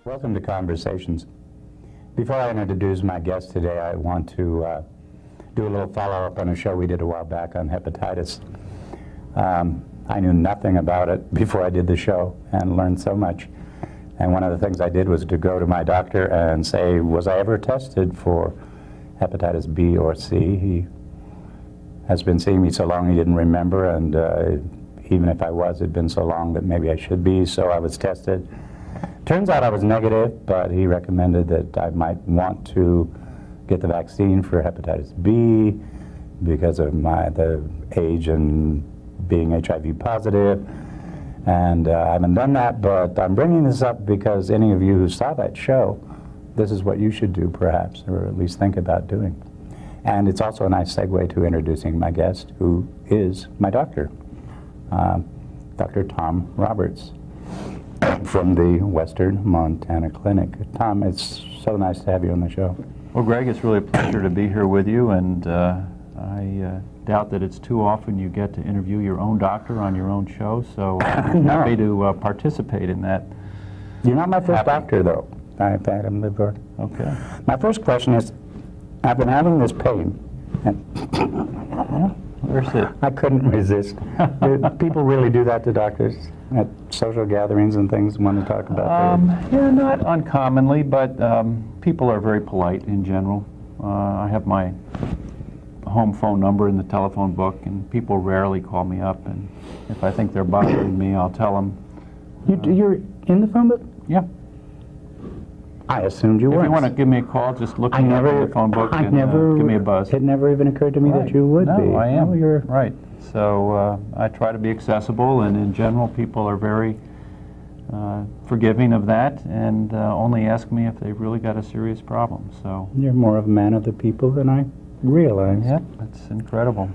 Welcome to Conversations. Before I introduce my guest today, I want to do a little follow-up on a show we did a while back on hepatitis. I knew nothing about it before I did the show and learned so much. And one of the things I did was to go to my doctor and say, was I ever tested for hepatitis B or C? He has been seeing me so long he didn't remember, and even if I was, it'd been so long that maybe I should be, so I was tested. Turns out I was negative, but he recommended that I might want to get the vaccine for hepatitis B because of the age and being HIV positive. And I haven't done that, but I'm bringing this up because any of you who saw that show, this is what you should do perhaps, or at least think about doing. And it's also a nice segue to introducing my guest, who is my doctor, Dr. Tom Roberts from the Western Montana Clinic. Tom, it's so nice to have you on the show. Well, Greg, it's really a pleasure to be here with you, and I doubt that it's too often you get to interview your own doctor on your own show, so I'm happy to participate in that. You're not my first doctor, though. I've had him before. Okay. My first question is, I've been having this pain, and Where's it? I couldn't resist. People really do that to doctors at social gatherings and things when they talk about Yeah, not uncommonly, but people are very polite in general. I have my home phone number in the telephone book, and people rarely call me up, and if I think they're bothering me, I'll tell them. You're in the phone book? Yeah. I assumed you were. If you want to give me a call, just look me up in the phone book and give me a buzz. It never even occurred to me that you would be. No, I am. Oh, you're right. So I try to be accessible, and in general, people are very forgiving of that, and only ask me if they've really got a serious problem. So you're more of a man of the people than I realized. Yeah, it's incredible.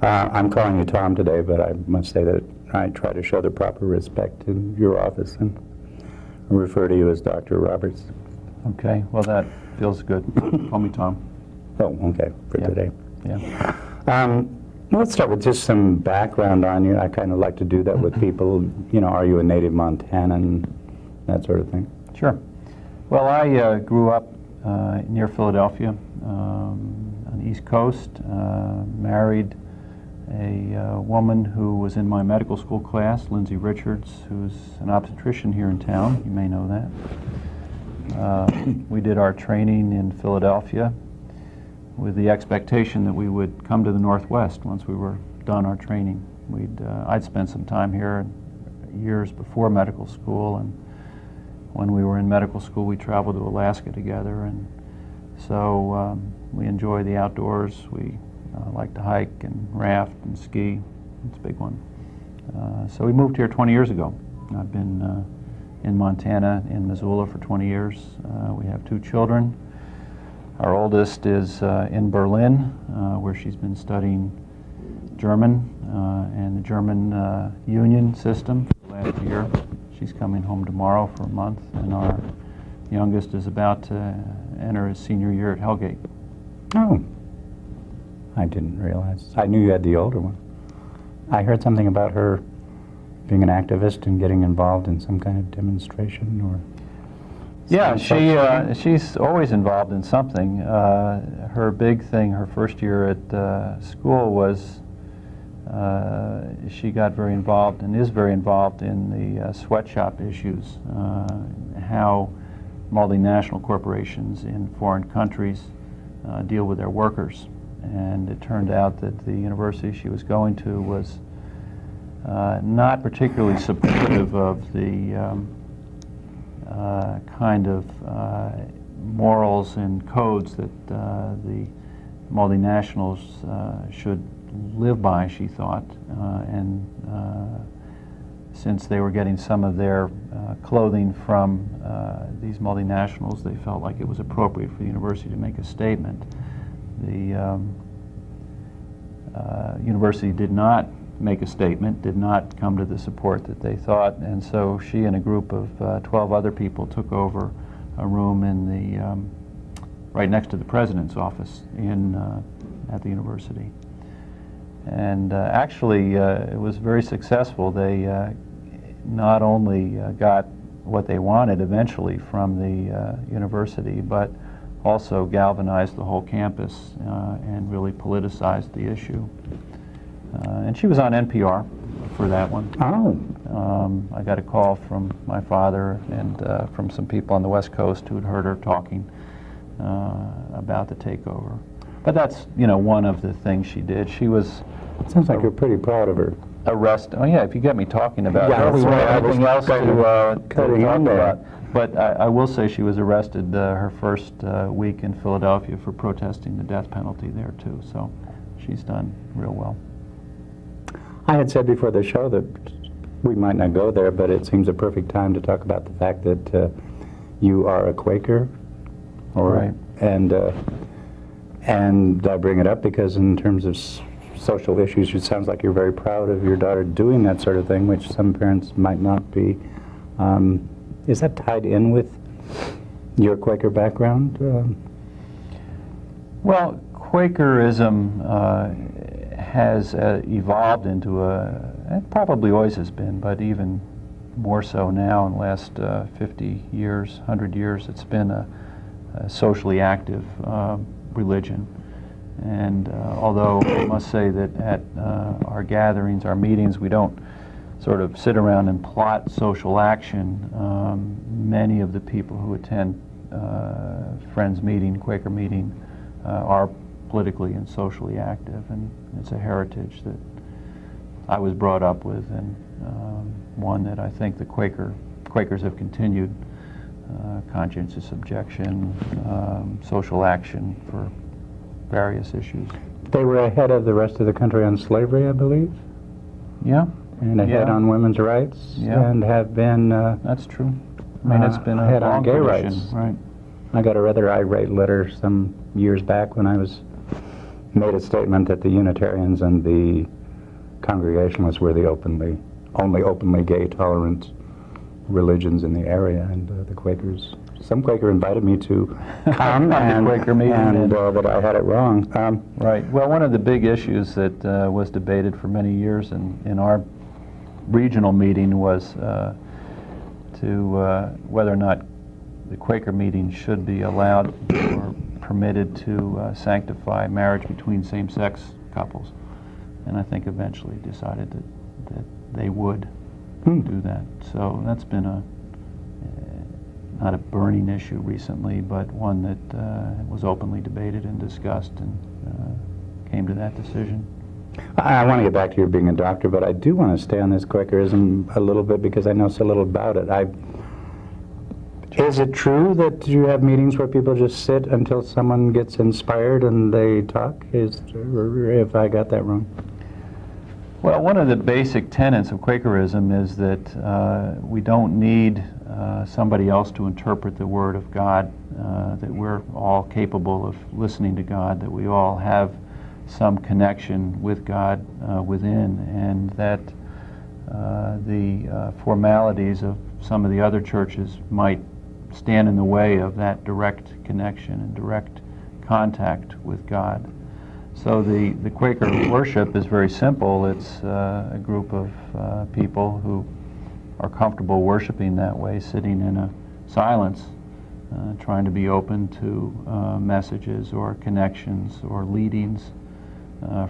I'm calling you Tom today, but I must say that I try to show the proper respect in your office and refer to you as Dr. Roberts. Okay, well that feels good. Call me Tom. Oh, okay, for today. Yeah. Let's start with just some background on you. I kind of like to do that with people. You know, are you a native Montanan, that sort of thing? Sure. Well, I grew up near Philadelphia on the East Coast, married a woman who was in my medical school class, Lindsay Richards, who's an obstetrician here in town. You may know that. We did our training in Philadelphia with the expectation that we would come to the Northwest once we were done our training. I'd spent some time here years before medical school, and when we were in medical school we traveled to Alaska together, and so we enjoy the outdoors. We like to hike and raft and ski. It's a big one. So we moved here 20 years ago. I've been in Montana, in Missoula, for 20 years. We have 2 children. Our oldest is in Berlin, where she's been studying German and the German union system for the last year. She's coming home tomorrow for a month, and our youngest is about to enter his senior year at Hellgate. Oh, I didn't realize. I knew you had the older one. I heard something about her being an activist and getting involved in some kind of demonstration, or... Yeah, she's always involved in something. Her big thing, her first year at school, was she got very involved and is very involved in the sweatshop issues, how multinational corporations in foreign countries deal with their workers. And it turned out that the university she was going to was not particularly supportive of the kind of morals and codes that the multinationals should live by, she thought. And since they were getting some of their clothing from these multinationals, they felt like it was appropriate for the university to make a statement. The university did not make a statement, did not come to the support that they thought, and so she and a group of 12 other people took over a room in the right next to the president's office at the university. And actually, it was very successful. They not only got what they wanted eventually from the university, but also galvanized the whole campus and really politicized the issue. And she was on NPR for that one. Oh. I got a call from my father and from some people on the West Coast who had heard her talking about the takeover. But that's, one of the things she did. She was Sounds like you're pretty proud of her. arrested. Oh yeah, if you get me talking about Yeah, her, we that's won't right. I have was anything else to cutting talk in there. about. But I will say she was arrested her first week in Philadelphia for protesting the death penalty there too. So she's done real well. I had said before the show that we might not go there, but it seems a perfect time to talk about the fact that you are a Quaker. Right. And I bring it up because in terms of social issues, it sounds like you're very proud of your daughter doing that sort of thing, which some parents might not be. Is that tied in with your Quaker background? Well, Quakerism has evolved into it probably always has been, but even more so now in the last 50 years, 100 years, it's been a socially active religion. And although I must say that at our gatherings, our meetings, we don't sort of sit around and plot social action, many of the people who attend Friends meeting, Quaker meeting, are politically and socially active, and it's a heritage that I was brought up with, and one that I think the Quakers have continued. Conscientious objection, social action for various issues. They were ahead of the rest of the country on slavery, I believe, Yeah, and ahead on women's rights, Yeah. and have been that's true. I mean, it's been a ahead on long gay tradition, rights. right? I got a rather irate letter some years back when I made a statement that the Unitarians and the Congregationalists were the only openly gay tolerant religions in the area, and the Quakers. Some Quaker invited me to come, and Quaker meeting, but I had it wrong. Right. Well, one of the big issues that was debated for many years in our regional meeting was whether or not the Quaker meeting should be allowed or permitted to sanctify marriage between same-sex couples. And I think eventually decided that they would do that. So that's been not a burning issue recently, but one that was openly debated and discussed, and came to that decision. I want to get back to your being a doctor, but I do want to stay on this Quakerism a little bit because I know so little about it. Is it true that you have meetings where people just sit until someone gets inspired and they talk? If I got that wrong? Well, one of the basic tenets of Quakerism is that we don't need somebody else to interpret the Word of God, that we're all capable of listening to God, that we all have some connection with God within, and that the formalities of some of the other churches might stand in the way of that direct connection and direct contact with God. So the Quaker worship is very simple. It's a group of people who are comfortable worshiping that way, sitting in a silence, trying to be open to messages or connections or leadings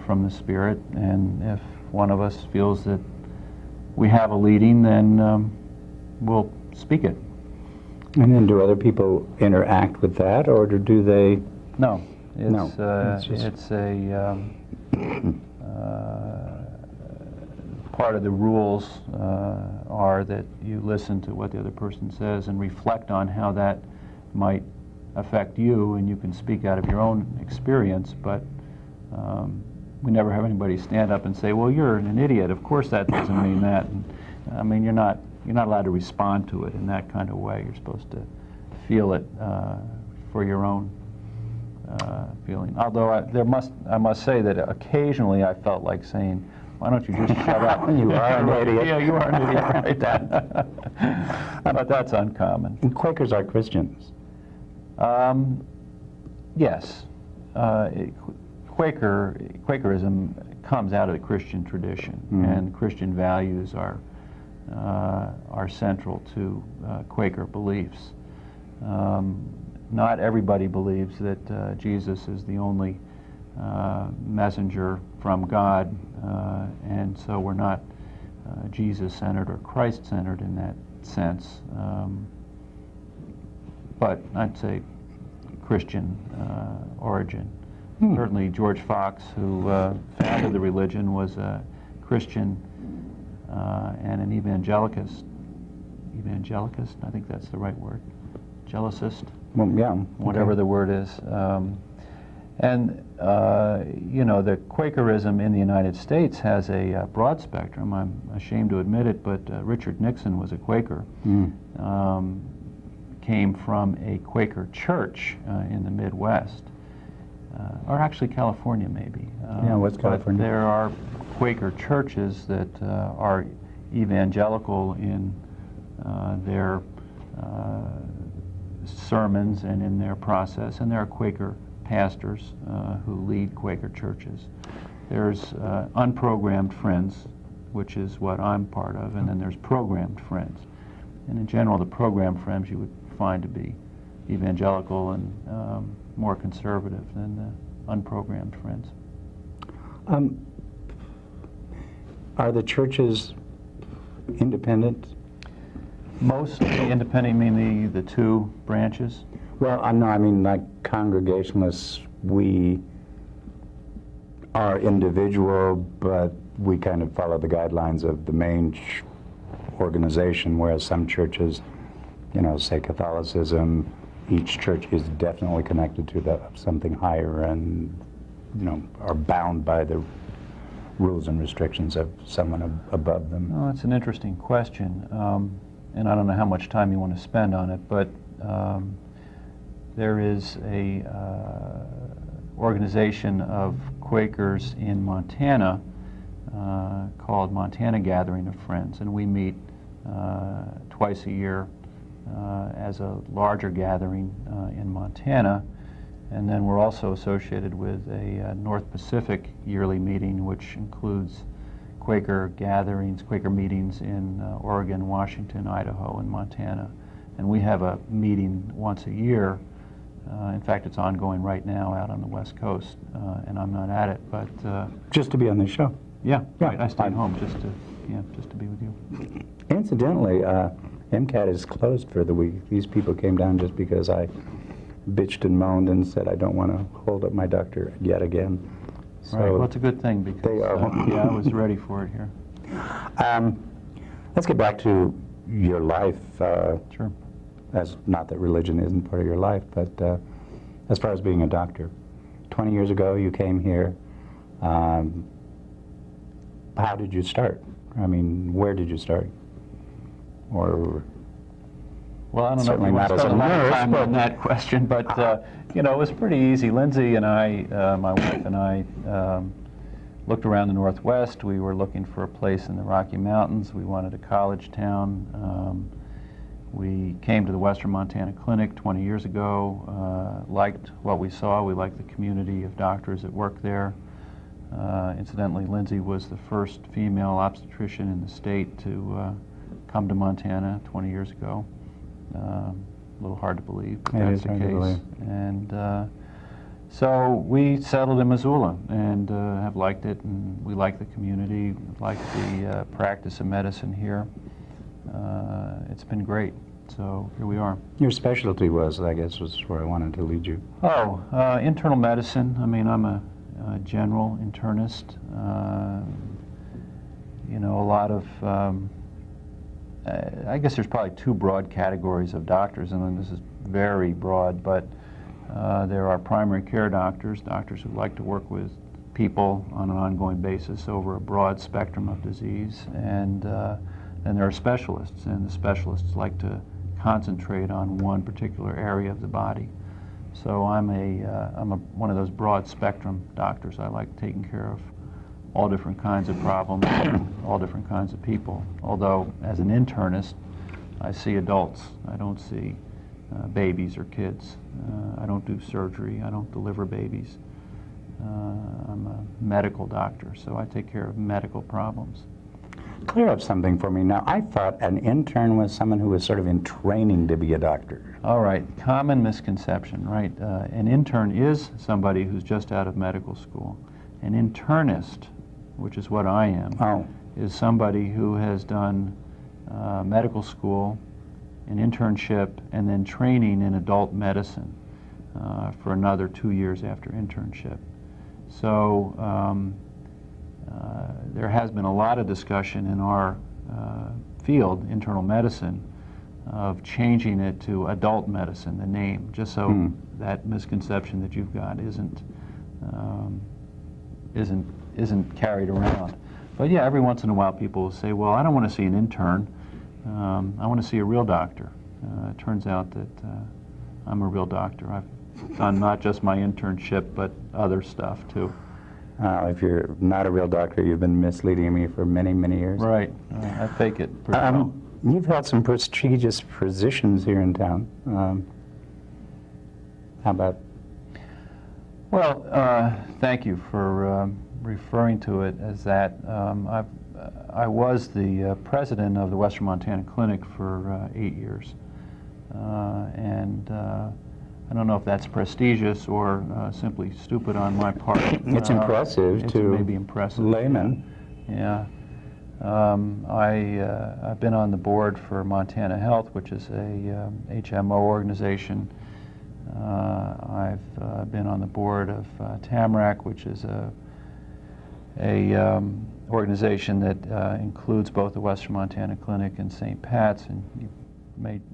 from the Spirit. And if one of us feels that we have a leading, then we'll speak it. And then do other people interact with that, or do they? No. No, It's a part of the rules are that you listen to what the other person says and reflect on how that might affect you, and you can speak out of your own experience, but we never have anybody stand up and say, well, you're an idiot, of course that doesn't mean that. And, I mean, you're not allowed to respond to it in that kind of way. You're supposed to feel it for your own feeling. Although I must say that occasionally I felt like saying, why don't you just shut up? You are an idiot. Yeah, you are an idiot. Right. But that's uncommon. And Quakers are Christians. Yes. Quakerism comes out of the Christian tradition, and Christian values are are central to Quaker beliefs. Not everybody believes that Jesus is the only messenger from God, and so we're not Jesus-centered or Christ-centered in that sense. But I'd say Christian origin. Certainly George Fox, who founded the religion, was a Christian and an evangelicist. Evangelicist? I think that's the right word. Gelicist? Well, yeah. Whatever Okay. the word is. You know, the Quakerism in the United States has a broad spectrum. I'm ashamed to admit it, but Richard Nixon was a Quaker. Came from a Quaker church in the Midwest, or actually California maybe. Yeah, West California. But there are Quaker churches that are evangelical in their sermons and in their process, and there are Quaker pastors who lead Quaker churches. There's unprogrammed friends, which is what I'm part of, and then there's programmed friends. And in general, the programmed friends you would find to be evangelical and more conservative than the unprogrammed friends. Are the churches independent? Mostly independent, meaning the two branches? Well, no, I mean, like Congregationalists, we are individual, but we kind of follow the guidelines of the main organization, whereas some churches, you know, say Catholicism, each church is definitely connected to something higher and, you know, are bound by the rules and restrictions of someone above them. Oh, that's an interesting question, and I don't know how much time you want to spend on it, but there is a organization of Quakers in Montana called Montana Gathering of Friends, and we meet twice a year as a larger gathering in Montana. And then we're also associated with a North Pacific yearly meeting, which includes Quaker gatherings, Quaker meetings in Oregon, Washington, Idaho, and Montana. And we have a meeting once a year. In fact, it's ongoing right now out on the West Coast, and I'm not at it, but Just to be on this show. yeah, Yeah, right. I stayed I'm- home just to be with you. Incidentally, MCAT is closed for the week. These people came down just because I bitched and moaned and said I don't want to hold up my doctor yet again. So Right. Well, it's a good thing because they are. yeah, I was ready for it here. Let's get back to your life. Sure. As not that religion isn't part of your life, but as far as being a doctor, 20 years ago you came here. How did you start? I mean, where did you start? Or Well, I don't know if Certainly you want not to as spend a a lot of nurse, time but- on that question, but you know, it was pretty easy. Lindsay and I, my wife and I, looked around the Northwest. We were looking for a place in the Rocky Mountains. We wanted a college town. We came to the Western Montana Clinic 20 years ago, liked what we saw. We liked the community of doctors that work there. Incidentally, Lindsay was the first female obstetrician in the state to come to Montana 20 years ago. A little hard to believe, but It that's is the hard to case. believe. And so we settled in Missoula and have liked it, and we like the community, like the practice of medicine here. It's been great. So here we are. your specialty was, I guess, was where I wanted to lead you. Oh, internal medicine. I mean, I'm a general internist. You know, a lot of, I guess there's probably two broad categories of doctors, and then this is very broad, but there are primary care doctors, doctors who like to work with people on an ongoing basis over a broad spectrum of disease, and there are specialists, and the specialists like to concentrate on one particular area of the body. So I'm one of those broad spectrum doctors. I like taking care of all different kinds of problems, all different kinds of people. Although as an internist, I see adults. I don't see babies or kids. I don't do surgery. I don't deliver babies. I'm a medical doctor, so I take care of medical problems. Clear up something for me now. I thought an intern was someone who was sort of in training to be a doctor. All right, common misconception, right? An intern is somebody who's just out of medical school. An internist, which is what I am, is somebody who has done medical school, an internship, and then training in adult medicine for another 2 years after internship. So there has been a lot of discussion in our field, internal medicine, of changing it to adult medicine, the name, just so that misconception that you've got isn't carried around. But yeah, every once in a while people will say, well, I don't want to see an intern, I want to see a real doctor. It turns out that I'm a real doctor. I've done not just my internship, but other stuff too. If you're not a real doctor, you've been misleading me for many, many years. Right. I fake it pretty well. You've held some prestigious positions here in town. How about? Well, thank you for referring to it as that. I was the president of the Western Montana Clinic for 8 years. And I don't know if that's prestigious or simply stupid on my part. It's impressive to maybe impressive. Layman. Yeah. I've been on the board for Montana Health, which is a HMO organization. I've been on the board of Tamarack, which is a organization that includes both the Western Montana Clinic and St. Pat's, and you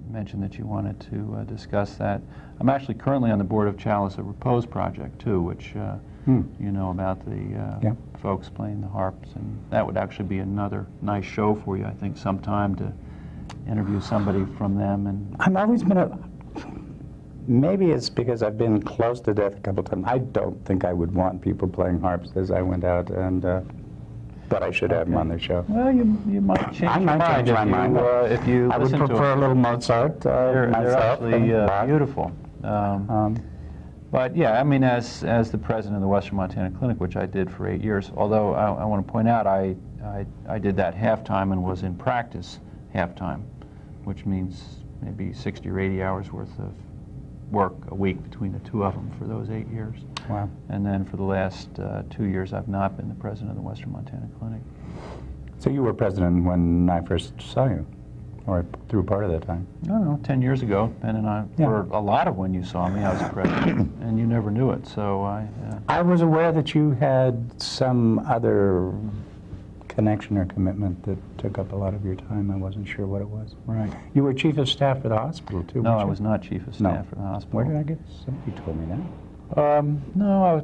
mentioned that you wanted to discuss that. I'm actually currently on the board of Chalice of Repose Project too, which you know about the folks playing the harps, and that would actually be another nice show for you, I think, sometime to interview somebody from them. And I've always been maybe it's because I've been close to death a couple times. I don't think I would want people playing harps as I went out, and but I should have them on the show. Well, you might change I might change my mind. If you I would listen to prefer a little Mozart they're myself. actually beautiful. But yeah, I mean, as the president of the Western Montana Clinic, which I did for 8 years, although I want to point out I did that half-time and was in practice half-time, which means maybe 60 or 80 hours worth of work a week between the two of them for those 8 years. Wow. And then for the last 2 years, I've not been the president of the Western Montana Clinic. So you were president when I first saw you, or through part of that time? I don't know, 10 years ago, and for a lot of when you saw me, I was president, and you never knew it, so I was aware that you had some other connection or commitment that took up a lot of your time. I wasn't sure what it was. Right. You were chief of staff for the hospital, too, No, weren't I you? was not chief of staff for the hospital. Where did I get? Somebody told me that. No,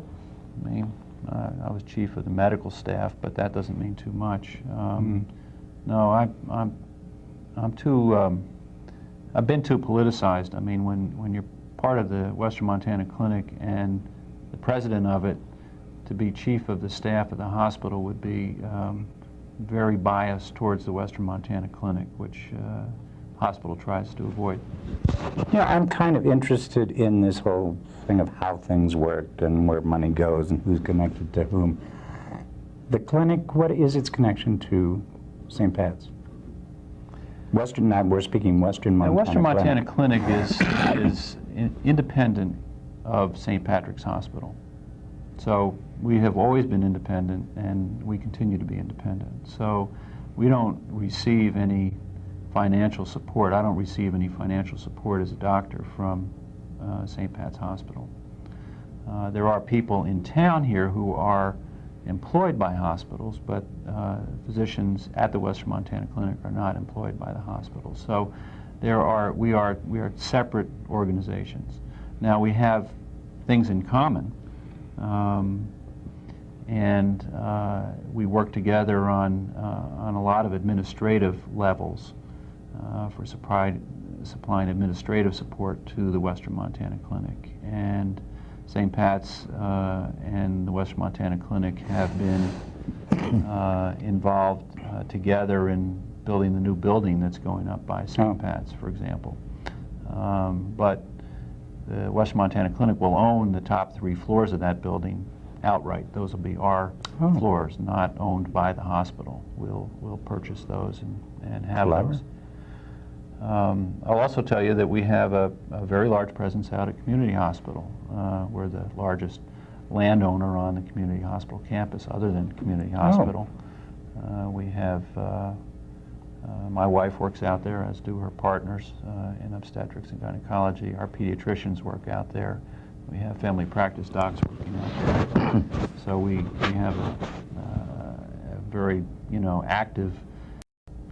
I was chief of the medical staff, but that doesn't mean too much. No, I'm too. I've been too politicized. I mean, when you're part of the Western Montana Clinic and the president of it, to be chief of the staff of the hospital would be very biased towards the Western Montana Clinic, which hospital tries to avoid. Yeah, I'm kind of interested in this whole thing of how things work and where money goes and who's connected to whom. The clinic, what is its connection to St. Pat's? Western, now we're speaking Western Montana. The Western Montana Clinic is independent of St. Patrick's Hospital. So we have always been independent, and we continue to be independent. So we don't receive any financial support. I don't receive any financial support as a doctor from St. Pat's Hospital. There are people in town here who are employed by hospitals, but physicians at the Western Montana Clinic are not employed by the hospital. So we are separate organizations. Now we have things in common, and we work together on a lot of administrative levels for supplying administrative support to the Western Montana Clinic. And St. Pat's and the Western Montana Clinic have been involved together in building the new building that's going up by St. Pat's, for example. But the Western Montana Clinic will own the top 3 floors of that building outright. Those will be our Oh. floors, not owned by the hospital. We'll purchase those and have Clever. those. I'll also tell you that we have a very large presence out at Community Hospital. We're the largest landowner on the Community Hospital campus, other than Community Hospital. We have, my wife works out there, as do her partners in obstetrics and gynecology. Our pediatricians work out there. We have family practice docs working out there. So we have a very, active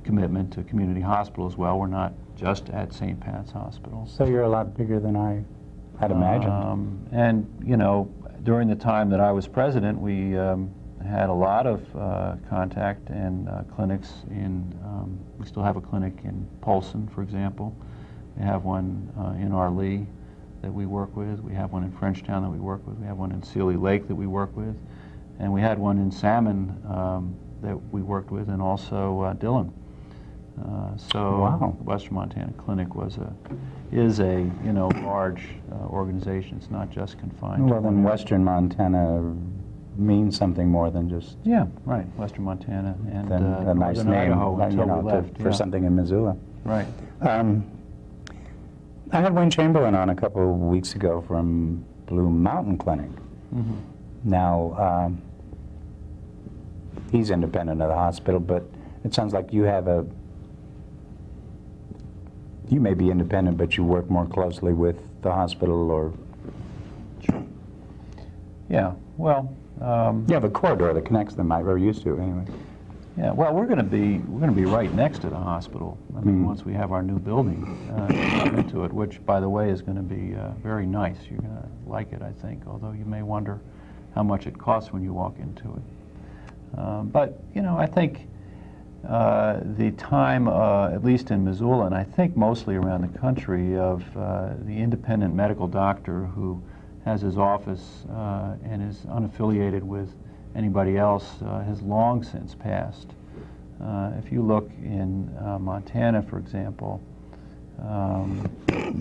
commitment to Community Hospital as well. We're not just at St. Pat's Hospital. So you're a lot bigger than I had imagined. And, during the time that I was president, we had a lot of contact and clinics in, we still have a clinic in Polson, for example. We have one in Arlee that we work with. We have one in Frenchtown that we work with. We have one in Sealy Lake that we work with. And we had one in Salmon that we worked with, and also Dillon. So Wow. the Western Montana Clinic is a large organization. It's not just confined. Well, to then one area. Western Montana means something more than just Yeah, right. Western Montana and than a nice Northern name, Idaho until we left. for something in Missoula. Right. I had Wayne Chamberlain on a couple of weeks ago from Blue Mountain Clinic. Mm-hmm. Now, he's independent of the hospital, but it sounds like you may be independent, but you work more closely with the hospital, or Yeah. Well. you have a corridor that connects them, or used to anyway. Yeah. Well, we're going to be right next to the hospital. I mean, Mm. once we have our new building into it, which, by the way, is going to be very nice. You're going to like it, I think. Although you may wonder how much it costs when you walk into it. But I think the time, at least in Missoula, and I think mostly around the country, of the independent medical doctor who has his office and is unaffiliated with anybody else has long since passed. If you look in Montana, for example,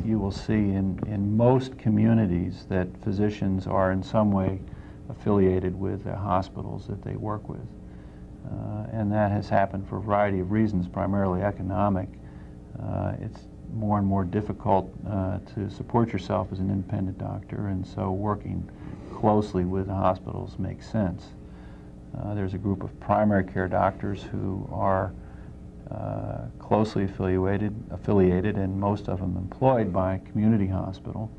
you will see in most communities that physicians are in some way affiliated with the hospitals that they work with. And that has happened for a variety of reasons, primarily economic. It's more and more difficult to support yourself as an independent doctor, and so working closely with the hospitals makes sense. There's a group of primary care doctors who are closely affiliated, and most of them employed by Community Hospital.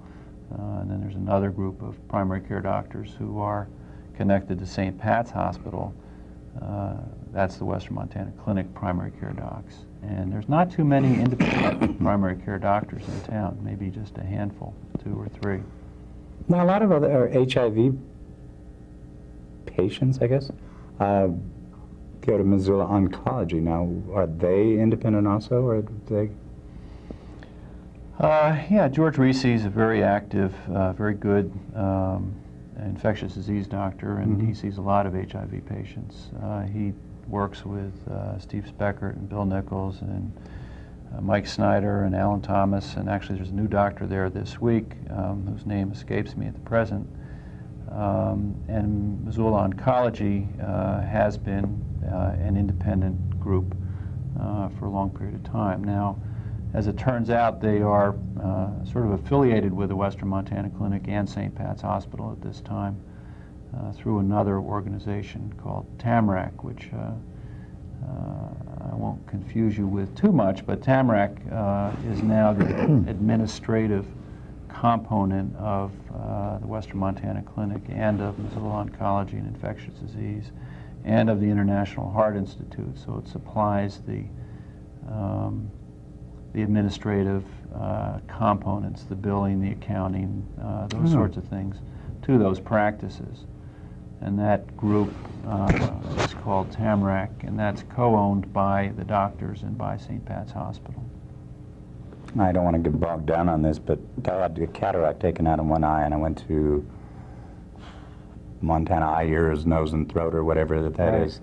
And then there's another group of primary care doctors who are connected to St. Pat's Hospital. That's the Western Montana Clinic primary care docs. And there's not too many independent primary care doctors in town, maybe just a handful, 2 or 3. Now, a lot of other HIV patients, I guess, go to Missoula Oncology. Now, are they independent also, or do they? Yeah, George Reese is a very active, very good infectious disease doctor, and he sees a lot of HIV patients. He works with Steve Speckert and Bill Nichols and Mike Snyder and Alan Thomas, and actually there's a new doctor there this week whose name escapes me at the present. And Missoula Oncology has been an independent group for a long period of time. Now, as it turns out, they are sort of affiliated with the Western Montana Clinic and St. Pat's Hospital at this time through another organization called TAMRAC, which I won't confuse you with too much, but TAMRAC is now the administrative component of the Western Montana Clinic and of Missoula Oncology and Infectious Disease and of the International Heart Institute. So it supplies the administrative components, the billing, the accounting, those sorts of things, to those practices. And that group is called TAMRAC, and that's co-owned by the doctors and by St. Pat's Hospital. I don't want to get bogged down on this, but I had a cataract taken out of one eye, and I went to Montana Eye, Ears, Nose, and Throat, or whatever that is.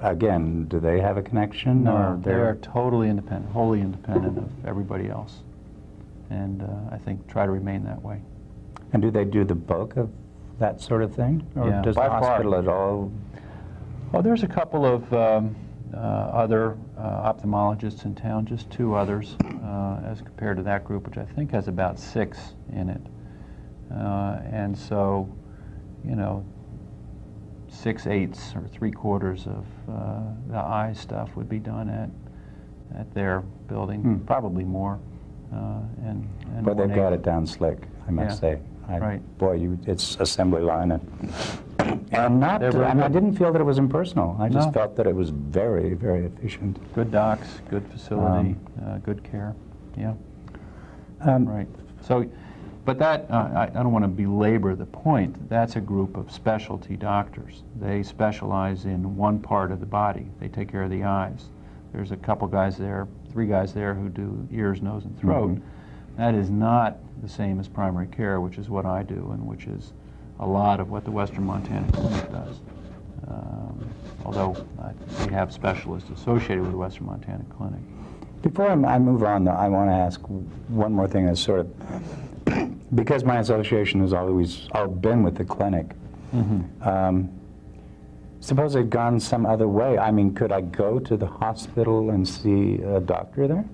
Again, do they have a connection? No, or they are totally independent, wholly independent of everybody else, and I think try to remain that way. And do they do the bulk of that sort of thing? Or Yeah, does the by far. hospital at all? Well, there's a couple of other ophthalmologists in town, just 2 others, as compared to that group, which I think has about 6 in it. And so, 6/8 or 3/4 of the eye stuff would be done at their building, probably more. And But they've more got names. it down slick, I must say. Right. Boy, it's assembly line. And not, They're very I good. didn't feel that it was impersonal. I just No. felt that it was very, very efficient. Good docs, good facility, good care. Yeah. Right. So, but that, I don't want to belabor the point. That's a group of specialty doctors. They specialize in one part of the body. They take care of the eyes. There's a couple guys there, 3 guys there who do ears, nose, and throat. That is not the same as primary care, which is what I do, and which is a lot of what the Western Montana Clinic does. Although we have specialists associated with the Western Montana Clinic. Before I move on, though, I want to ask one more thing. That's sort of, because my association has always been with the clinic, suppose it had gone some other way. I mean, could I go to the hospital and see a doctor there?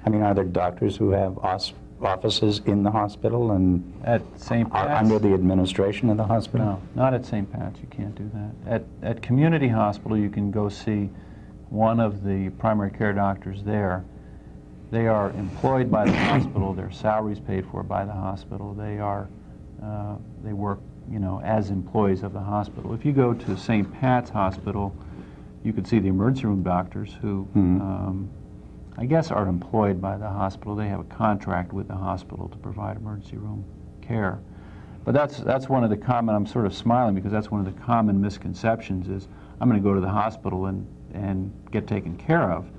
I mean, are there doctors who have offices in the hospital and At St. are Pat's? under the administration of the hospital? No, not at St. Pat's. You can't do that. At community hospital, you can go see one of the primary care doctors there. They are employed by the hospital. Their salaries paid for by the hospital. They work, as employees of the hospital. If you go to St. Pat's Hospital, you could see the emergency room doctors who, I guess, are employed by the hospital. They have a contract with the hospital to provide emergency room care. But that's one of the common, I'm sort of smiling because that's one of the common misconceptions is I'm going to go to the hospital and get taken care of.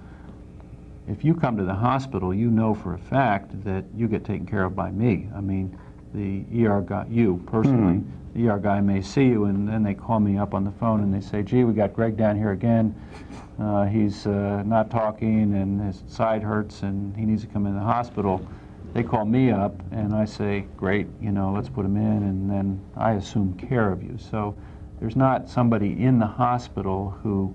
If you come to the hospital, you know for a fact that you get taken care of by me. I mean, the ER guy, you personally, the ER guy may see you and then they call me up on the phone and they say, gee, we got Greg down here again. He's not talking and his side hurts and he needs to come in the hospital. They call me up and I say, great, let's put him in, and then I assume care of you. So there's not somebody in the hospital who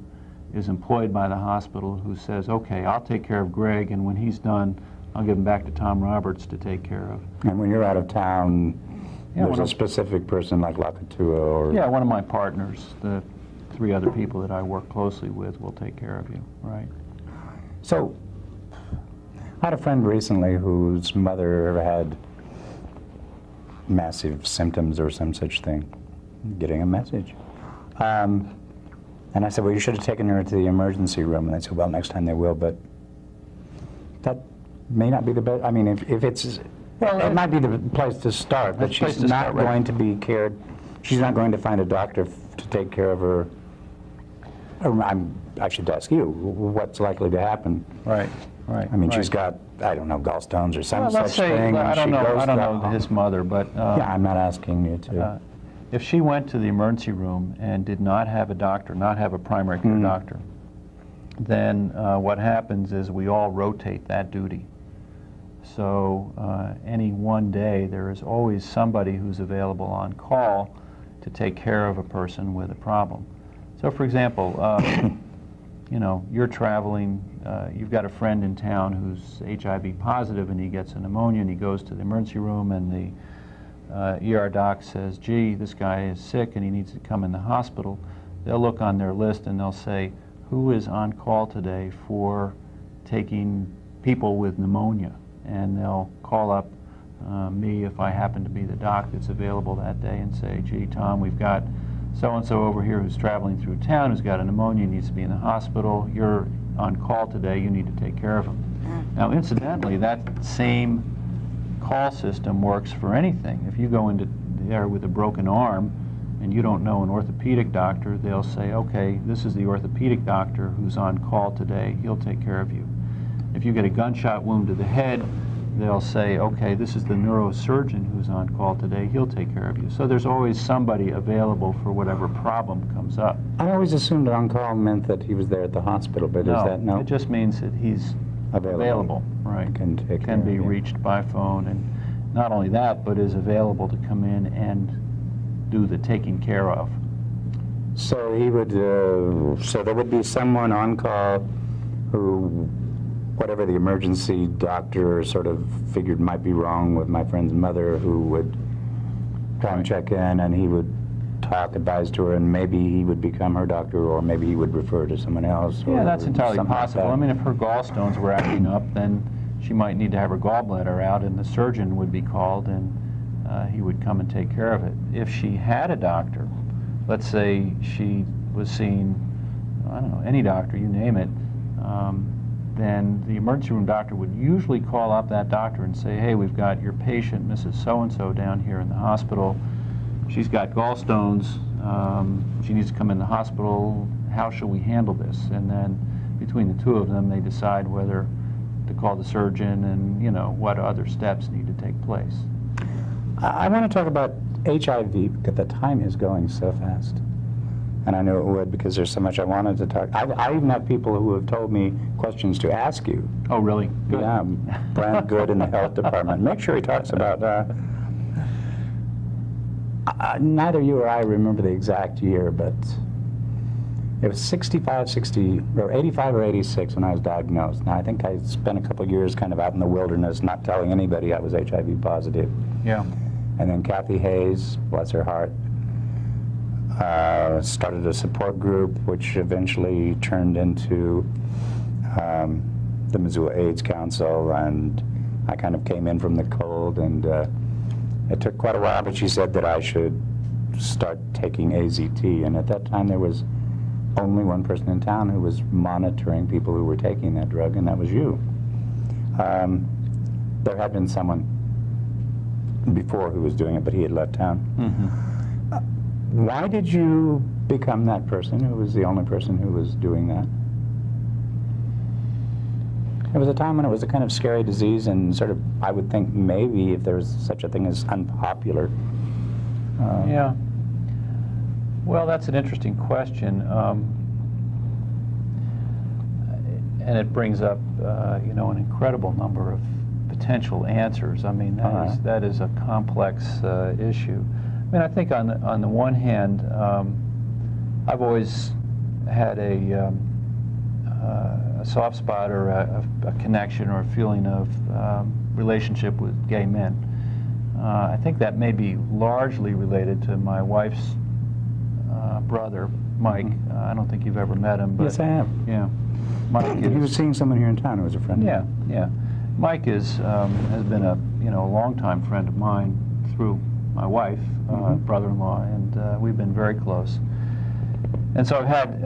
is employed by the hospital who says, okay, I'll take care of Greg, and when he's done, I'll give him back to Tom Roberts to take care of. And when you're out of town, Yeah, there's a specific person like Lakatua or... Yeah, one of my partners, the 3 other people that I work closely with will take care of you, right? So, I had a friend recently whose mother had massive symptoms or some such thing, getting a message. And I said, well, you should have taken her to the emergency room. And they said, well, next time they will, but that may not be the best. I mean, if it's, well, it might be the place to start, but she's not going to be cared, she's not going to find a doctor to take care of her. I should ask you, what's likely to happen? Right. I mean, she's got, I don't know, gallstones or some let's such say, thing. I don't know to- his mother, but yeah, I'm not asking you to. if she went to the emergency room and did not have a doctor, not have a primary care doctor, then what happens is we all rotate that duty. So any one day there is always somebody who's available on call to take care of a person with a problem. So for example, you're traveling, you've got a friend in town who's HIV positive and he gets a pneumonia and he goes to the emergency room and the ER doc says, gee, this guy is sick and he needs to come in the hospital. They'll look on their list and they'll say, who is on call today for taking people with pneumonia? And they'll call up me if I happen to be the doc that's available that day and say, gee, Tom, we've got so-and-so over here who's traveling through town, who's got a pneumonia, needs to be in the hospital. You're on call today, you need to take care of him. Now, incidentally, that same call system works for anything. If you go into there with a broken arm and you don't know an orthopedic doctor, they'll say, okay, this is the orthopedic doctor who's on call today, he'll take care of you. If you get a gunshot wound to the head, they'll say, okay, this is the neurosurgeon who's on call today, he'll take care of you. So there's always somebody available for whatever problem comes up. I always assumed on call meant that he was there at the hospital, but is that no? It just means that he's available, right? Can take care Can be of you. reached by phone, and not only that, but is available to come in and do the taking care of. So he would, so there would be someone on call who, whatever the emergency doctor sort of figured might be wrong with my friend's mother, who would come Right. check in, and he would talk, advise to her, and maybe he would become her doctor, or maybe he would refer to someone else. Yeah, or that's entirely something like possible. that. I mean, if her gallstones were acting up, then she might need to have her gallbladder out, and the surgeon would be called, and he would come and take care of it. If she had a doctor, let's say she was seeing, I don't know, any doctor, you name it, then the emergency room doctor would usually call up that doctor and say, hey, we've got your patient, Mrs. So-and-so, down here in the hospital. She's got gallstones. She needs to come in the hospital. How shall we handle this? And then between the two of them, they decide whether to call the surgeon and, you know, what other steps need to take place. I want to talk about HIV, because the time is going so fast. And I knew it would, because there's so much I wanted to talk. I even have people who have told me questions to ask you. Oh, really? Good. Yeah, Brand Good in the health department. Make sure he talks about neither you or I remember the exact year, but it was 65, 60, or 85 or 86 when I was diagnosed. Now, I think I spent a couple of years kind of out in the wilderness, not telling anybody I was HIV positive. Yeah. And then Kathy Hayes, bless her heart, started a support group, which eventually turned into the Missoula AIDS Council, and I kind of came in from the cold, and it took quite a while, but she said that I should start taking AZT, and at that time there was only one person in town who was monitoring people who were taking that drug, and that was you. There had been someone before who was doing it, but he had left town. Mm-hmm. Why did you become that person who was the only person who was doing that? It was a time when it was a kind of scary disease, and sort of, I would think maybe if there was such a thing as unpopular. Yeah. Well, that's an interesting question. And it brings up, you know, an incredible number of potential answers. I mean, that is a complex issue. I mean, I think on the one hand, I've always had a soft spot or a connection or a feeling of relationship with gay men. I think that may be largely related to my wife's brother, Mike. I don't think you've ever met him, but Yes, I have. yeah, Mike He was is. seeing someone here in town who was a friend. Yeah, yeah. Mike has been a longtime friend of mine through my wife, brother-in-law, and we've been very close. And so I've had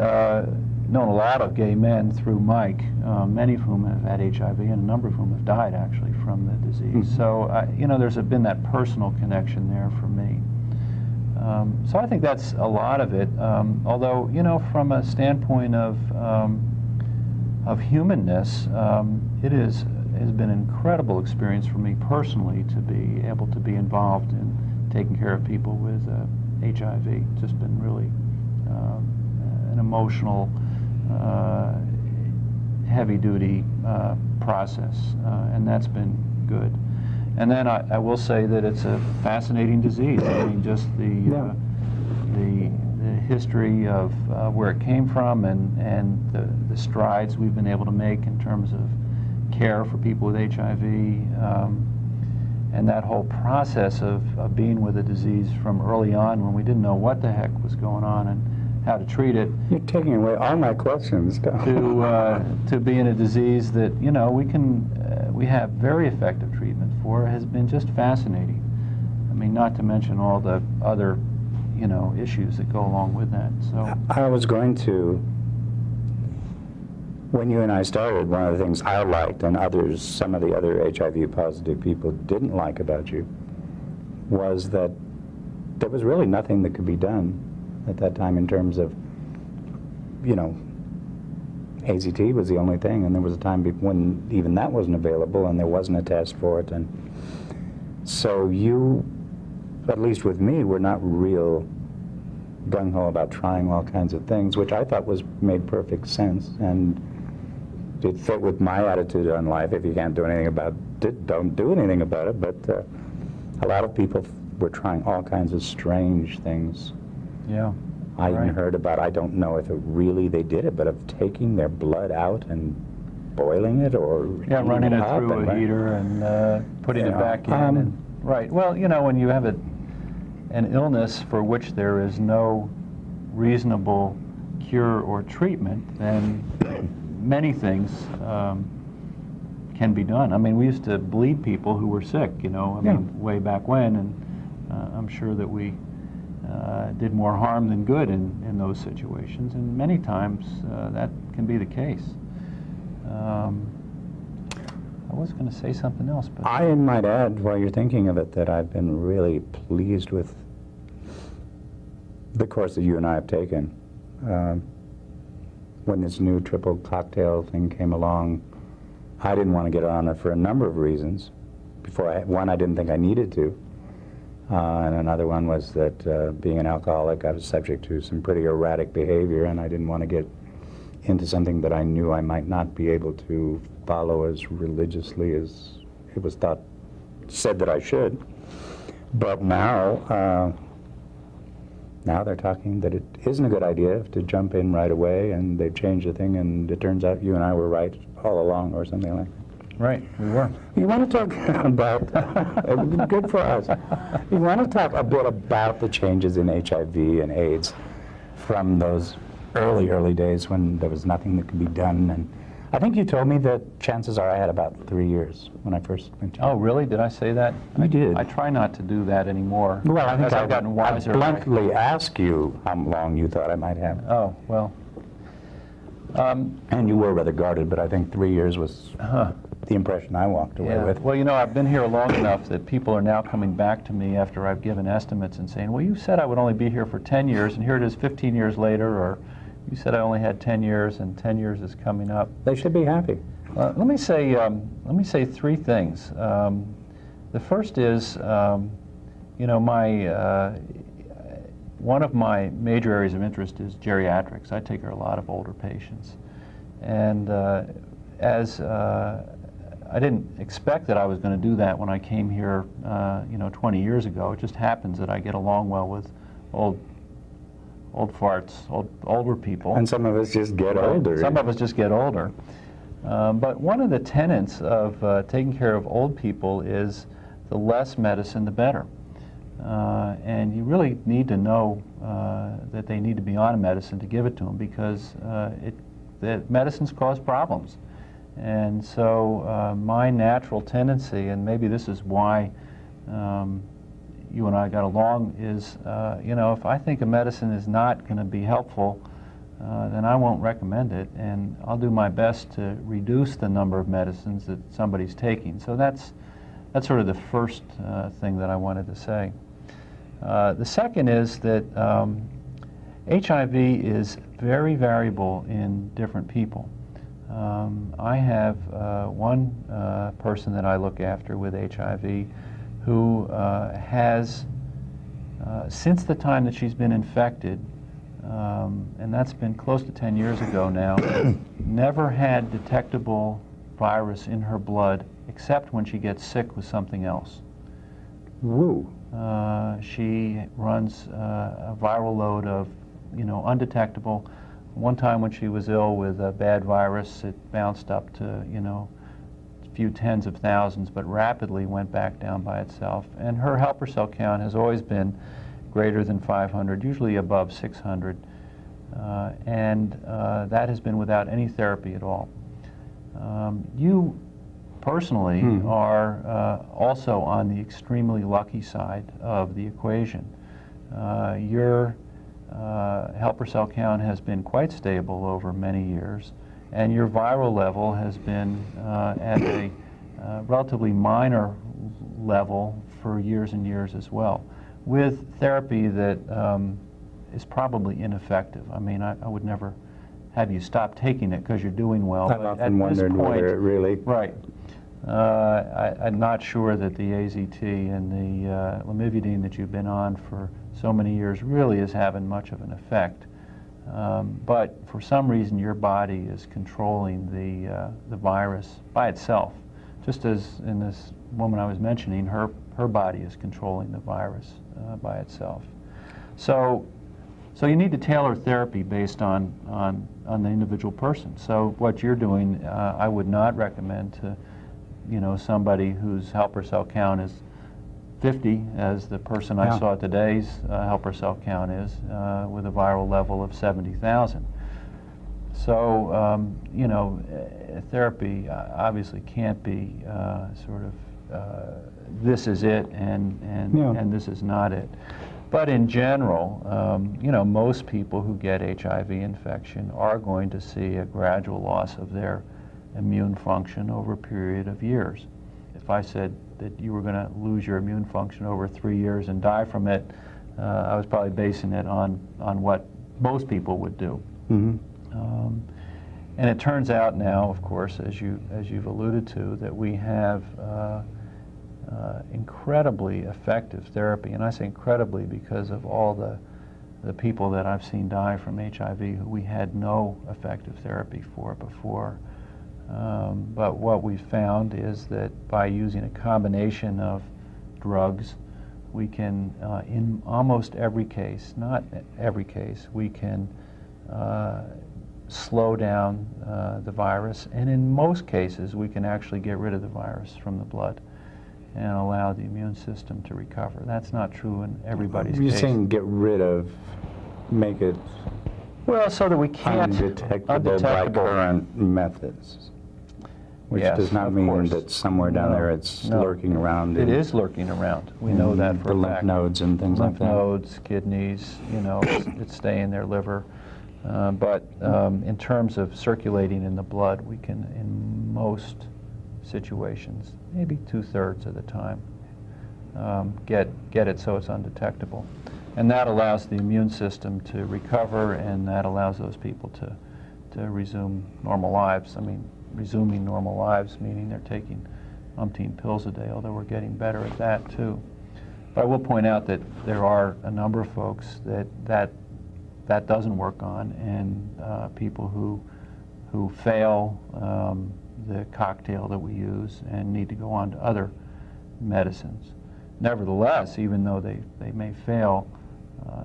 known a lot of gay men through Mike, many of whom have had HIV, and a number of whom have died actually from the disease. So there's been that personal connection there for me. So I think that's a lot of it. Although from a standpoint of humanness, it has been an incredible experience for me personally to be able to be involved in taking care of people with HIV. It's just been really an emotional, heavy-duty process, and that's been good. And then I will say that it's a fascinating disease. I mean, just the history of where it came from, and the strides we've been able to make in terms of care for people with HIV, and that whole process of being with the disease from early on when we didn't know what the heck was going on and how to treat it. You're taking away all my questions. To be in a disease that we have very effective treatment for has been just fascinating. I mean, not to mention all the other issues that go along with that. So I was going to, when you and I started, one of the things I liked and some of the other HIV positive people didn't like about you was that there was really nothing that could be done at that time in terms of, AZT was the only thing, and there was a time when even that wasn't available and there wasn't a test for it. And so you, at least with me, were not real gung-ho about trying all kinds of things, which I thought made perfect sense, and it fit with my attitude on life. If you can't do anything about it, don't do anything about it. But a lot of people were trying all kinds of strange things. Yeah. I even Right. heard about, I don't know if it really they did it, but of taking their blood out and boiling it or Yeah, heating running it up through and a heater and putting it Yeah, back in. And, right. Well, you know, when you have an illness for which there is no reasonable cure or treatment, then many things can be done. I mean, we used to bleed people who were sick, you know, I mean, way back when, and I'm sure that we did more harm than good in those situations, and many times that can be the case. I was going to say something else, but... I might add, while you're thinking of it, that I've been really pleased with the course that you and I have taken. When this new triple cocktail thing came along, I didn't want to get on it for a number of reasons. One, I didn't think I needed to. And another one was that being an alcoholic, I was subject to some pretty erratic behavior, and I didn't want to get into something that I knew I might not be able to follow as religiously as it was said that I should. But now they're talking that it isn't a good idea to jump in right away, and they've changed the thing, and it turns out you and I were right all along, or something like that. Right, we were. You want to talk about, it would be good for us, you want to talk a bit about the changes in HIV and AIDS from those early days when there was nothing that could be done. And I think you told me that chances are I had about 3 years when I first went to you. Oh, really? Did I say that? You did. I try not to do that anymore. Well, I think I've gotten I wiser. bluntly asked you how long you thought I might have. Oh, well. And you were rather guarded, but I think 3 years was the impression I walked away with. Well, you know, I've been here long enough that people are now coming back to me after I've given estimates and saying, well, you said I would only be here for 10 years, and here it is 15 years later, or you said I only had 10 years, and 10 years is coming up. They should be happy. Let me say three things. The first is, you know, one of my major areas of interest is geriatrics. I take care of a lot of older patients, and as I didn't expect that I was going to do that when I came here, you know, 20 years ago. It just happens that I get along well with old farts, older people. And some of us just get older. Some of us just get older. But one of the tenets of taking care of old people is the less medicine, the better. And you really need to know that they need to be on a medicine to give it to them, because the medicines cause problems. And so my natural tendency, and maybe this is why you and I got along, is, you know, if I think a medicine is not going to be helpful, then I won't recommend it, and I'll do my best to reduce the number of medicines that somebody's taking. So that's sort of the first thing that I wanted to say. The second is that HIV is very variable in different people. I have one person that I look after with HIV who has, since the time that she's been infected, and that's been close to 10 years ago now, never had detectable virus in her blood except when she gets sick with something else. Woo. She runs a viral load of, you know, undetectable. One time when she was ill with a bad virus, it bounced up to, you know, a few tens of thousands, but rapidly went back down by itself. And her helper cell count has always been greater than 500, usually above 600. And that has been without any therapy at all. You personally are also on the extremely lucky side of the equation. Your helper cell count has been quite stable over many years, and your viral level has been at a relatively minor level for years and years as well, with therapy that is probably ineffective. I mean, I would never have you stop taking it because you're doing well. I've often wondered whether it really... Right. I'm not sure that the AZT and the lamivudine that you've been on for so many years really is having much of an effect. But for some reason your body is controlling the virus by itself. Just as in this woman I was mentioning, her her body is controlling the virus by itself. So you need to tailor therapy based on the individual person. So what you're doing, I would not recommend to, somebody whose helper cell count is 50, as the person I saw today's helper cell count is, with a viral level of 70,000. So, therapy obviously can't be this is it and this is not it. But in general, most people who get HIV infection are going to see a gradual loss of their immune function over a period of years. If I said that you were going to lose your immune function over 3 years and die from it, I was probably basing it on what most people would do. Mm-hmm. And it turns out now, of course, as you've alluded to, that we have incredibly effective therapy, and I say incredibly because of all the people that I've seen die from HIV who we had no effective therapy for before. But what we've found is that by using a combination of drugs, we can, in almost every case, not every case, we can slow down the virus, and in most cases we can actually get rid of the virus from the blood and allow the immune system to recover. That's not true in everybody's case. You're saying get rid of, make it well, so that we can't undetectable by current methods, which does not mean that somewhere down there it's lurking around. It is lurking around. We know that for a fact. The lymph nodes and things like that. Lymph nodes, kidneys, it's staying in their liver. But in terms of circulating in the blood, we can, in most situations, maybe 2/3 of the time, get it so it's undetectable. And that allows the immune system to recover, and that allows those people to resume normal lives. I mean, resuming normal lives, meaning they're taking umpteen pills a day, although we're getting better at that too. But I will point out that there are a number of folks that doesn't work on, and people who fail the cocktail that we use and need to go on to other medicines. Nevertheless, even though they may fail,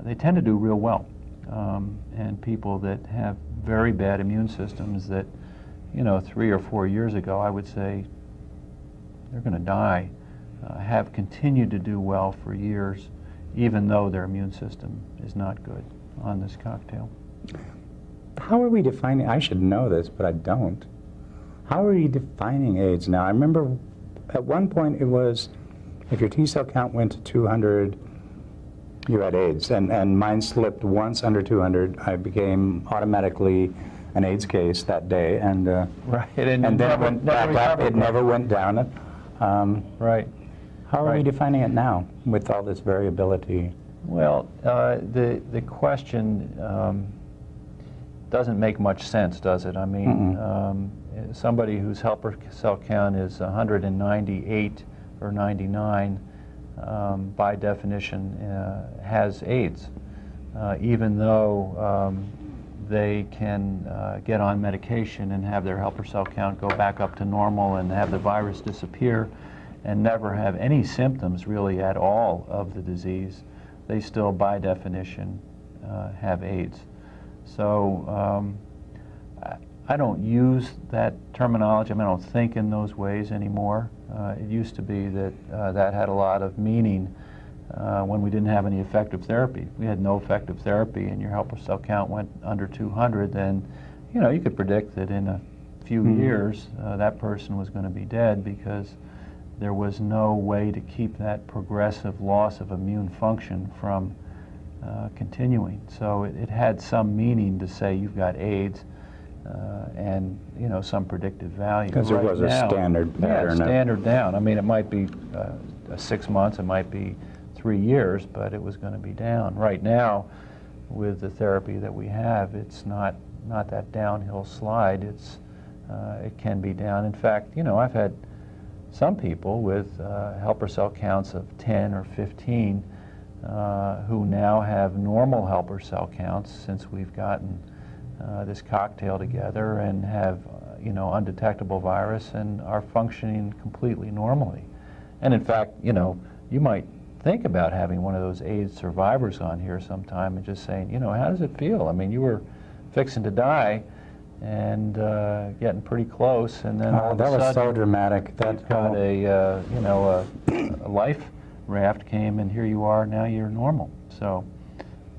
they tend to do real well. And people that have very bad immune systems that, 3 or 4 years ago, I would say they're going to die, have continued to do well for years, even though their immune system is not good on this cocktail. How are we defining, I should know this, but I don't. How are you defining AIDS now? I remember at one point it was, if your T cell count went to 200, you had AIDS, and mine slipped once under 200. I became automatically an AIDS case that day, and right, and then it went back up. It never went down. Right. How are we defining it now with all this variability? Well, the question doesn't make much sense, does it? I mean, somebody whose helper cell count is 198 or 99, by definition, has AIDS, even though they can get on medication and have their helper cell count go back up to normal and have the virus disappear and never have any symptoms really at all of the disease. They still, by definition, have AIDS. So I don't use that terminology. I mean, I don't think in those ways anymore. It used to be that that had a lot of meaning when we didn't have any effective therapy. If we had no effective therapy and your helper cell count went under 200, then you could predict that in a few years that person was going to be dead, because there was no way to keep that progressive loss of immune function from continuing. So it had some meaning to say you've got AIDS and some predictive value. Because there was a standard pattern. Yeah, standard down. I mean, it might be 6 months, it might be 3 years, but it was going to be down. Right now, with the therapy that we have, it's not that downhill slide. It can be down. In fact, I've had some people with helper cell counts of 10 or 15 who now have normal helper cell counts since we've gotten this cocktail together, and have undetectable virus and are functioning completely normally. And in fact, you might think about having one of those AIDS survivors on here sometime and just saying, you know, how does it feel? I mean, you were fixing to die and getting pretty close, and then all of a that sudden, was so dramatic. you've got a life raft came, and here you are. Now you're normal. So,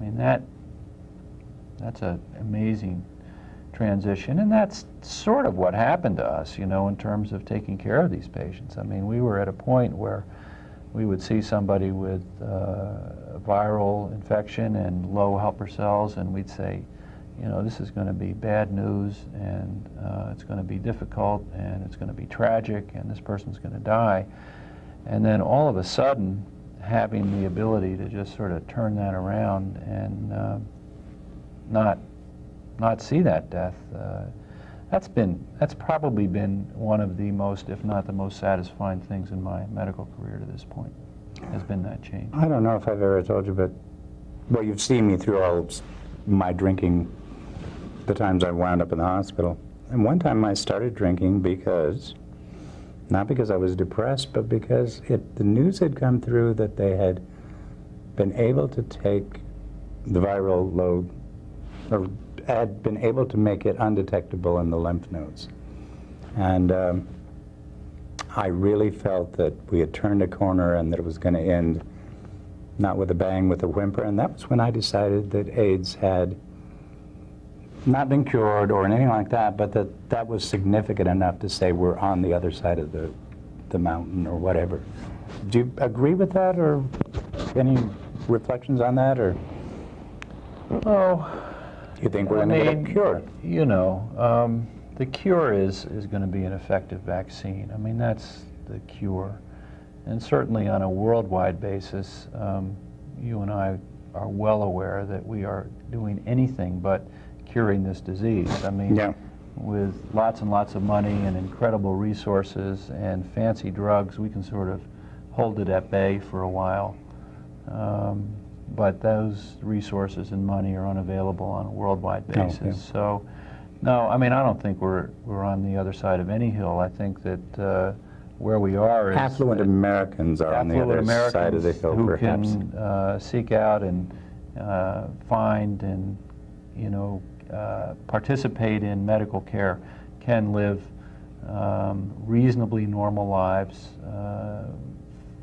I mean, that's an amazing transition, and that's sort of what happened to us, you know, in terms of taking care of these patients. I mean, we were at a point where we would see somebody with viral infection and low helper cells, and we'd say, you know, this is going to be bad news, and it's going to be difficult, and it's going to be tragic, and this person's going to die. And then all of a sudden, having the ability to just sort of turn that around and not see that death, that's probably been one of the most, if not the most satisfying things in my medical career to this point, has been that change. I don't know if I've ever told you, but, well, you've seen me through all my drinking, the times I wound up in the hospital. And one time I started drinking because, not because I was depressed, but because the news had come through that they had been able to take the viral load, or had been able to make it undetectable in the lymph nodes. And I really felt that we had turned a corner and that it was going to end not with a bang, with a whimper. And that was when I decided that AIDS had not been cured or anything like that, but that was significant enough to say we're on the other side of the mountain or whatever. Do you agree with that, or any reflections on that, or? Oh, You think we're going to get a cure? You know, the cure is going to be an effective vaccine. I mean, that's the cure. And certainly on a worldwide basis, you and I are well aware that we are doing anything but curing this disease. I mean, yeah. With lots and lots of money and incredible resources and fancy drugs, we can sort of hold it at bay for a while. But those resources and money are unavailable on a worldwide basis. Okay. So, no, I mean, I don't think we're on the other side of any hill. I think that where we are is affluent Americans are on the other side of the hill, who perhaps. can seek out and find and, you know, participate in medical care, can live reasonably normal lives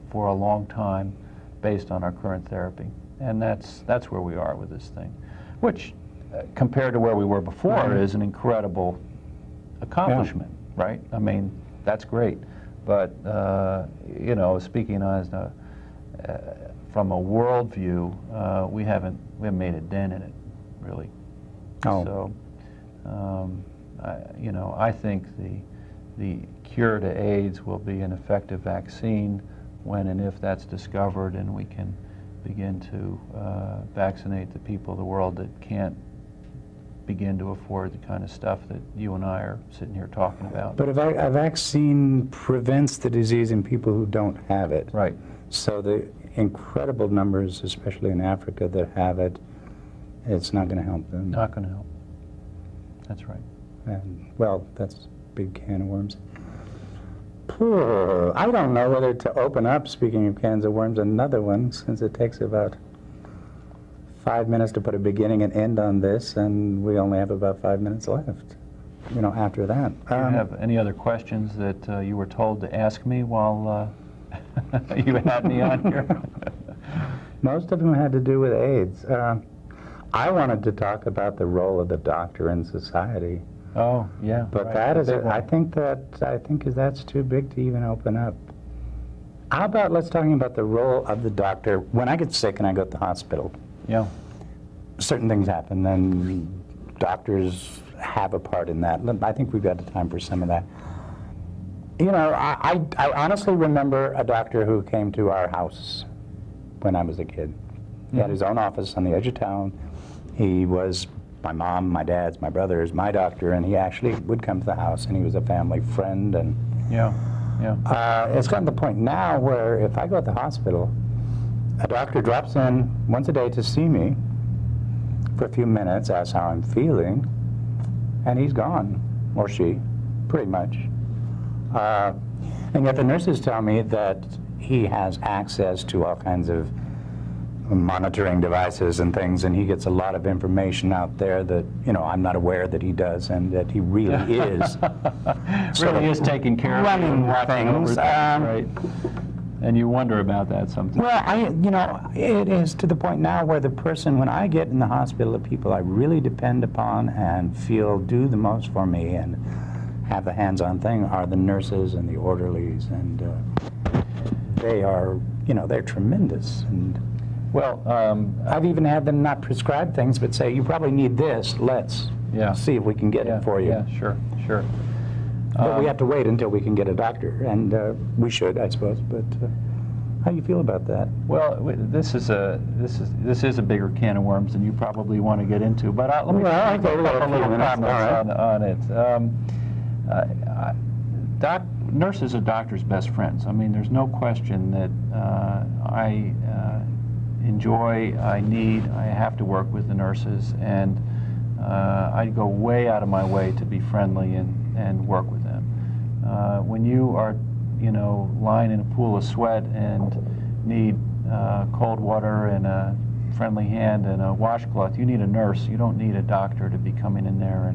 for a long time based on our current therapy. And that's where we are with this thing, which compared to where we were before is an incredible accomplishment, right? I mean, that's great. But, you know, speaking as from a world view, we haven't made a dent in it, really. Oh. So, you know, I think the cure to AIDS will be an effective vaccine when and if that's discovered, and we can begin to vaccinate the people of the world that can't begin to afford the kind of stuff that you and I are sitting here talking about. But a vaccine prevents the disease in people who don't have it. Right. So the incredible numbers, especially in Africa, that have it, it's not going to help them. Not going to help. That's right. And, well, that's a big can of worms. I don't know whether to open up, speaking of cans of worms, another one, since it takes about 5 minutes to put a beginning and end on this, and we only have about 5 minutes left, you know, after that. Do you have any other questions that you were told to ask me while you had me on here? Most of them had to do with AIDS. I wanted to talk about the role of the doctor in society. Oh, yeah. But right. that is, I think that's too big to even open up. How about let's talk about the role of the doctor when I get sick and I go to the hospital. Yeah. Certain things happen, and doctors have a part in that. I think we've got the time for some of that. You know, I honestly remember a doctor who came to our house when I was a kid. He had his own office on the edge of town. He was my mom, my dad's, my brother's, my doctor, and he actually would come to the house, and he was a family friend. And yeah, yeah. It's gotten to the point now where if I go to the hospital, a doctor drops in once a day to see me for a few minutes, asks how I'm feeling, and he's gone, or she, pretty much. And yet the nurses tell me that he has access to all kinds of monitoring devices and things, and he gets a lot of information out there that, I'm not aware that he does, and that he really is. Really is taking care of running you and watching over things. things, right? And you wonder about that sometimes. Well, it is to the point now where the person, when I get in the hospital, the people I really depend upon and feel do the most for me and have the hands-on thing are the nurses and the orderlies, and they are, they're tremendous. And well, I've even had them not prescribe things, but say, you probably need this, let's see if we can get it for you. Yeah, sure. But we have to wait until we can get a doctor, and we should, I suppose. But how do you feel about that? Well, this is a bigger can of worms than you probably want to get into. But let me Well, make a couple little comments on it. Nurses are doctors' best friends. I mean, there's no question that I enjoy, I have to work with the nurses, and I go way out of my way to be friendly and work with them. When you are, lying in a pool of sweat and need cold water and a friendly hand and a washcloth, you need a nurse. You don't need a doctor to be coming in there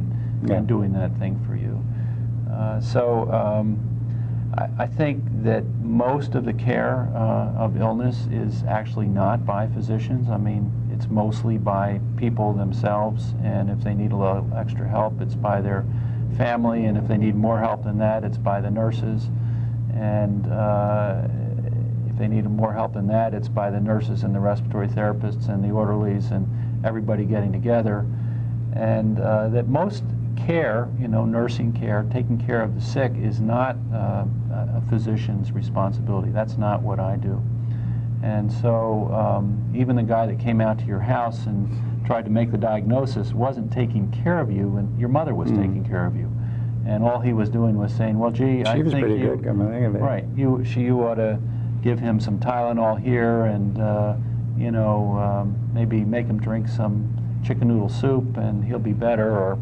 and doing that thing for you. I think that most of the care of illness is actually not by physicians. I mean, it's mostly by people themselves, and if they need a little extra help, it's by their family, and if they need more help than that, it's by the nurses, and if they need more help than that, it's by the nurses and the respiratory therapists and the orderlies and everybody getting together, and that most care, nursing care, taking care of the sick is not a physician's responsibility. That's not what I do. And so even the guy that came out to your house and tried to make the diagnosis wasn't taking care of you, and your mother was taking care of you. And all he was doing was saying, well, gee, I think she was pretty good, come to think of it. Right. You ought to give him some Tylenol here and, maybe make him drink some chicken noodle soup and he'll be better, or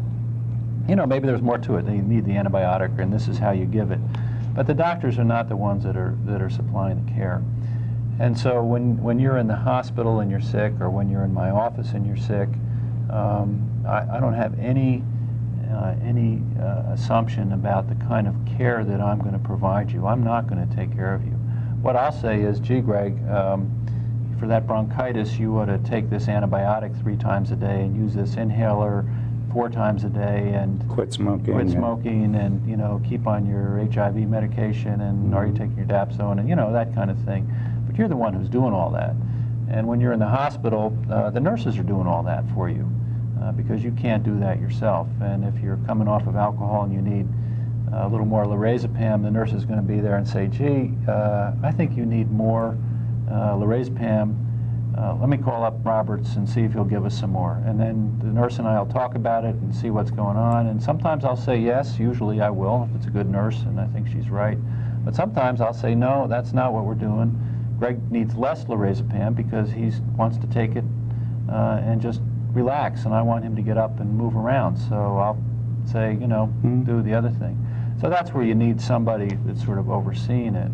maybe there's more to it. They need the antibiotic, and this is how you give it. But the doctors are not the ones that are supplying the care. And so when you're in the hospital and you're sick, or when you're in my office and you're sick, I don't have any assumption about the kind of care that I'm going to provide you. I'm not going to take care of you. What I'll say is, gee, Greg, for that bronchitis, you ought to take this antibiotic 3 times a day and use this inhaler 4 times a day, and quit smoking, and keep on your HIV medication, and are you taking your Dapsone, and that kind of thing. But you're the one who's doing all that. And when you're in the hospital, the nurses are doing all that for you, because you can't do that yourself. And if you're coming off of alcohol and you need a little more lorazepam, the nurse is going to be there and say, gee, I think you need more lorazepam. Let me call up Roberts and see if he'll give us some more. And then the nurse and I will talk about it and see what's going on. And sometimes I'll say yes, usually I will, if it's a good nurse and I think she's right. But sometimes I'll say, no, that's not what we're doing. Greg needs less lorazepam because he wants to take it and just relax, and I want him to get up and move around. So I'll say, do the other thing. So that's where you need somebody that's sort of overseeing it.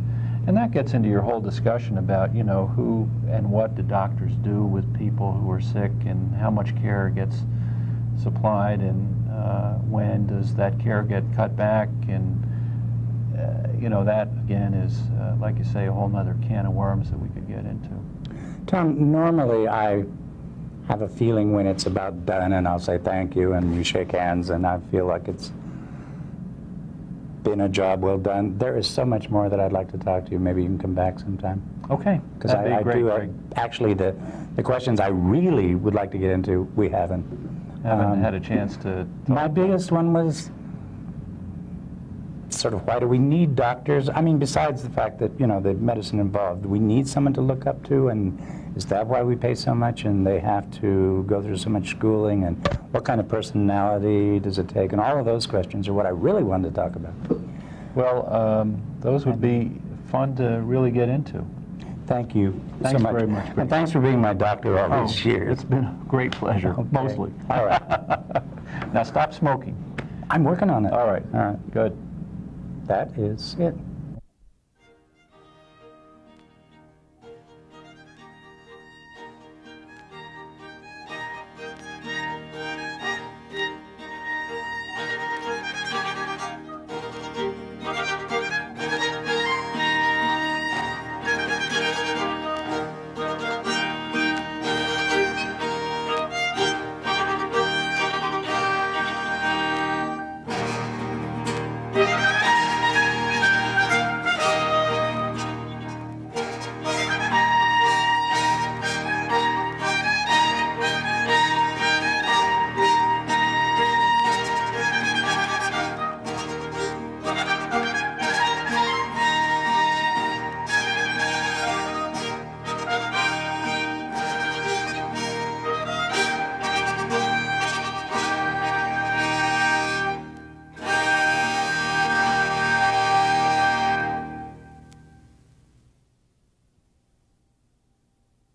And that gets into your whole discussion about, who and what do doctors do with people who are sick, and how much care gets supplied, and when does that care get cut back, and that again is, like you say, a whole nother can of worms that we could get into. Tom, normally I have a feeling when it's about done, and I'll say thank you, and we shake hands, and I feel like it's been a job well done. There is so much more that I'd like to talk to you. Maybe you can come back sometime. Okay. Because I do. Actually, the questions I really would like to get into, we haven't. Haven't had a chance to talk. My biggest one was sort of, why do we need doctors? I mean, besides the fact that, the medicine involved, we need someone to look up to, and is that why we pay so much and they have to go through so much schooling, and what kind of personality does it take? And all of those questions are what I really wanted to talk about. Well, those would be fun to really get into. Thank you Thanks so much. very much. And thanks for being my doctor all these years. It's been a great pleasure, Okay. mostly. All right. Now stop smoking. I'm working on it. All right. All right. Good. That is it.